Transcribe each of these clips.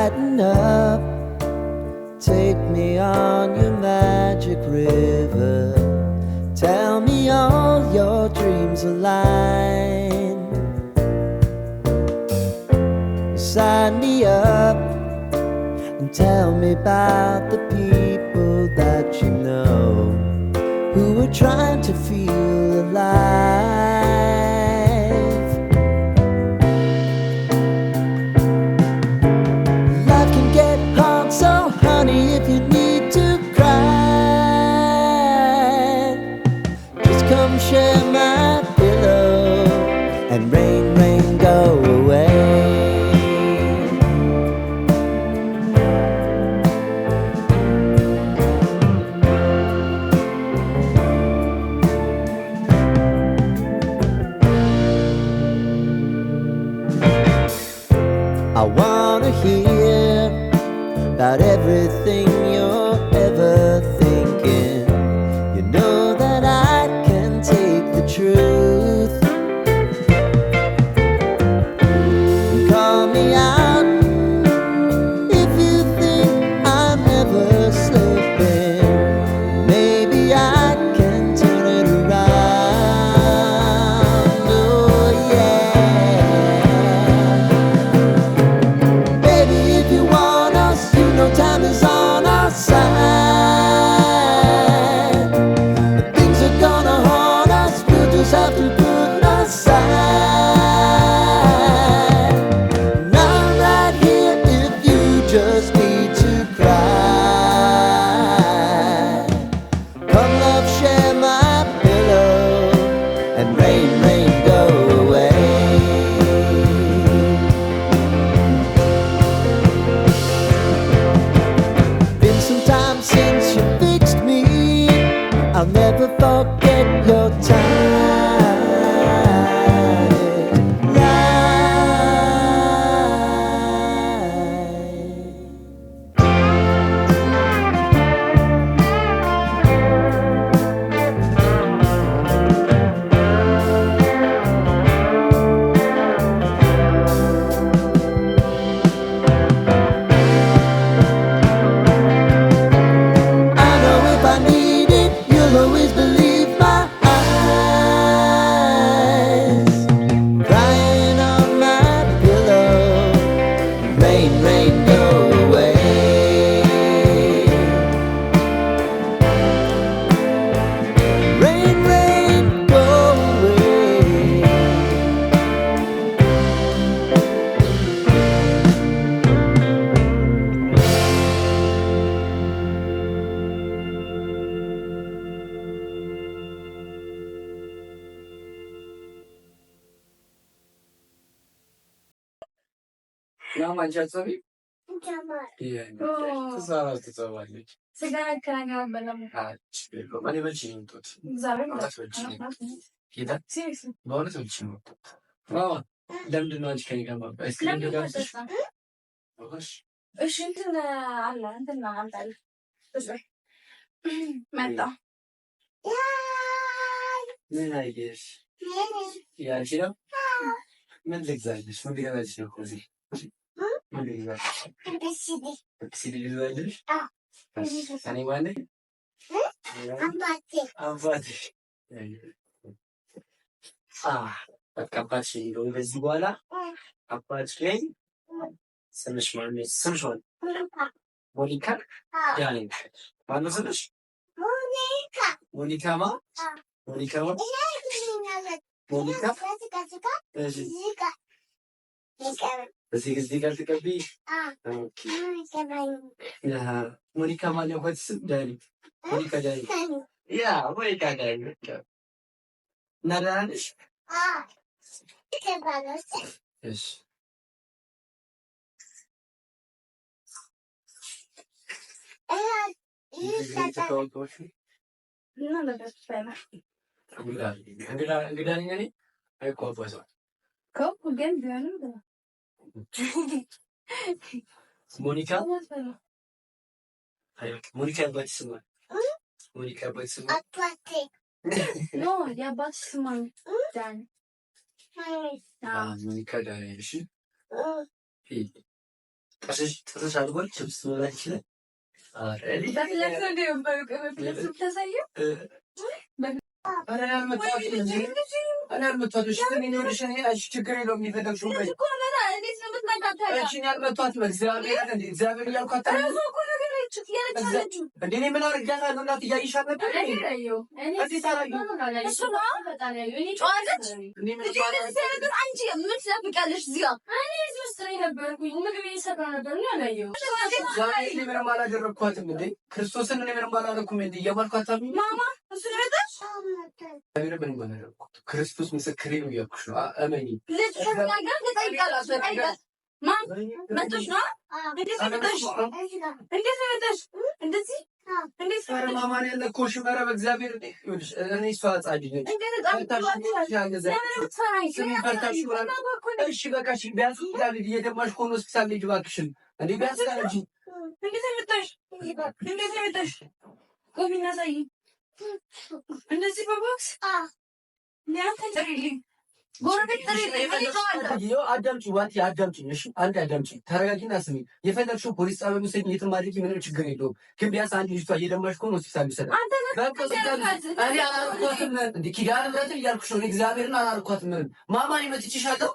Lighten up, take me on your magic river. Tell me all your dreams align. Sign me up and tell me about the people that you know who are trying to feel alive. Life can get hard, so honey, if you need to cry, just come share my pillow and rain, rain, go away. I wanna hear about everything you're ever thinking. You know that I can take the truth. Call me out if you think I'm ever slipping. Maybe I can turn it around. Oh yeah. Baby, if you want us, you know time is on our side. If things are gonna haunt us, we'll just have to put aside. And I'm right here if you just need to cry. Come love, share my pillow and rain, rain, go away. Been some time since you fixed me. I'll never forget your time. I know if I need it, you'll always believe my eyes. Crying on my pillow, rain, rain, go away. Rain, rain, go away. Ya mancatsami? Tamam. Yani. Oo. Kızlar ትጸባለች። ስጋ ከነገር በለም እኔ በልቼ ነው የምትወት እግዚአብሔር አራት በልቼ ነው ጌታ ሲሪየስ በእውነት በልቼ ነው የምትወት። ለምንድን ነው አንቺ ከእኔ ጋር ማባ አይስክሪም ልጋብዝሽ? እሺ እንትን አለ እንትን አምጣልህ እሺ መጣ ምን አየሽ? ያንቺ ነው? ምን ልግዛልሽ? ምን ልገዛልሽ ነው? እዚህ ምን ልግዛልሽ? ሲዲ ልግዛልሽ? እኔ ማነኝ? አባቴ። በቃ አባትሽ እንደውም በዚህ በኋላ አባትሽ ላይ ስምሽ ማነው? ስምሽ ማነው? ሞኒካ ዳኒ። ማነው ስምሽ? ሞኒካ ማ? ሞኒካ ማ? ሞኒካ እዚህ ጋር ትቀብይ? ኦኬ ሞኒካ ማለት ወት ስም ዳኒ። ሞኒካ ዳኒ። ያ ሞኒካ ዳኒ። እና ደህና ነሽ? እሺ እንግዳ ነኝ እኔ አይኳኳሰው ከው ግን ቢሆንም ሞኒካ ሞኒካ ያባት ስም ሞኒካ ያባት ስም ኖ የአባት ስም ዳኒ ሞኒካ ዳኒ። እሺ ጥርስሽ አድጓል። ችብስ መብላት ይችላል። ችግር የለውም። የሚፈለግሽው ያልመቷት እግዚአብሔር እያልኳት እንደ እኔ ምን አድርጊያታለሁ? እናት እያየሻት ነበር። ምንም አላደረግኳትም። እንደ ክርስቶስን እኔ ምንም አላደረኩም። እንደ እያማልኳት ምንም አላደረግኩት። ክርስቶስ ምስክሬ ነው እያልኩሽ ነው። እመኚ። ማማን ያለኮሽ ኧረ በእግዚአብሔር እኔ እሷ ጻድቅ ነች። እሺ በቃ ቢያንስ እየደማሽ ከሆነ ሆስፒታል ልጅ እባክሽን እንዴ ቢያንስ ካለች እንዴት መጣሽ? ቆሚና ሳይ እንደዚህ በቦክስ ሊያንተ ጥሪልኝ አዳምጪ ዋንት አዳምጪኝ። እሺ አንድ አዳምጪኝ፣ ተረጋጊና ስሚ። የፈለግሽው ፖሊስ ጣቢያ ውሰጂኝ፣ የትም ማድረጊ፣ ምንም ችግር የለውም። ግን ቢያንስ አንድ ልጅቷ እየደማሽ ከሆነ ሆስፒታል ይሰጣል። እኔ አላልኳትም እንደ ኪዳነ ምሕረትን እያልኩሽ ነው። እግዚአብሔርን አላልኳትም። ምንም ማማን ይመትችሻለሁ።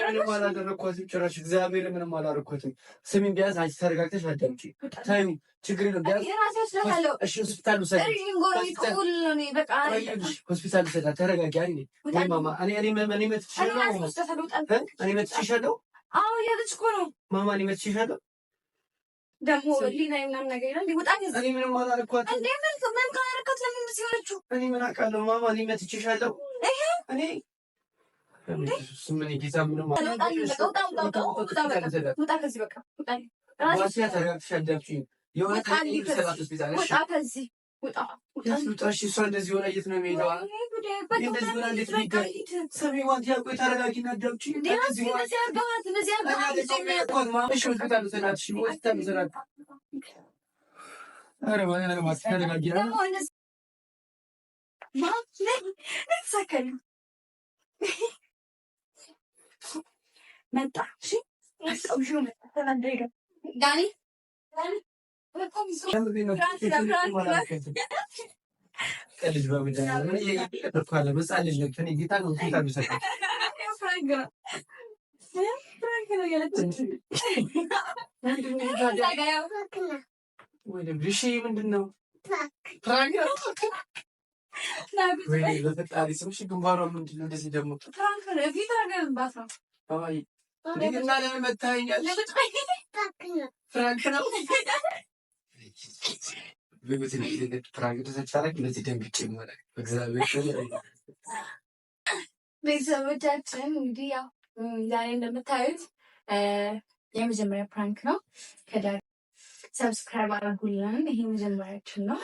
ምንም አላደረኳትም። ጭራሽ እግዚአብሔር ምንም አላደረኳትም። ስሚኝ ቢያንስ አንቺ ተረጋግተሽ አዳምጪ። ታዩ ችግር የለውም። ሆስፒታል ሆስፒታል ውሰዳት። ተረጋጊ። ወይ ማማ እኔ መትችሻለሁ። ማማ እኔ መትችሻለሁ። ደግሞ ሊና ምናምን ነገር ይላል። እኔ ምንም አላደረኳትም። እኔ ምን አውቃለሁ ማማ። እኔ መትችሻለሁ። እኔ ስምን ጌታ ምንም እሷ እንደዚህ ሆና የት ነው የሚሄደው? እንደዚህ ሆና እንዴት ሰሚ ዋንት ያቆ ተረጋጊና አዳምጪ። መጣ ዳኒ ልጅ በምዳለች ጌታ ነው ምንድን ነው በፈጣሪ ስምሽ ግንባሯ ምንድን ነው እንደዚህ ደግሞ እና ለምን መታኛል? ፍራንክ ነው ቤተሰቦቻችን እንግዲህ ያው ዛሬ እንደምታዩት የመጀመሪያ ፕራንክ ነው። ከዳር ሰብስክራይብ አድርጉልን። ይሄ መጀመሪያችን ነው።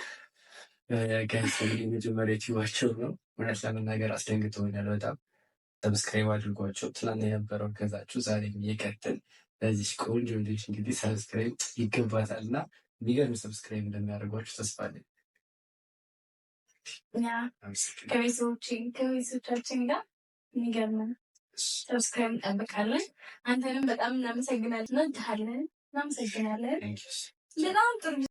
ጋይስ የመጀመሪያ ዩቲዩባቸው ነው። እውነት ለመናገር አስደንግጦኛል በጣም። ሰብስክራይብ አድርጓቸው። ትናንት የነበረው ገዛችሁ ዛሬ የሚቀጥል ለዚህ ቆንጆ ልጅ እንግዲህ ሰብስክራይብ ይገባታል እና የሚገርም ሰብስክራይብ እንደሚያደርጓችሁ ተስፋ አለኝ። ከቤተሰቦቻችን ጋር የሚገርም ሰብስክራይብ እንጠብቃለን። አንተንም በጣም እናመሰግናለን። እናመሰግናለን። በጣም ጥሩ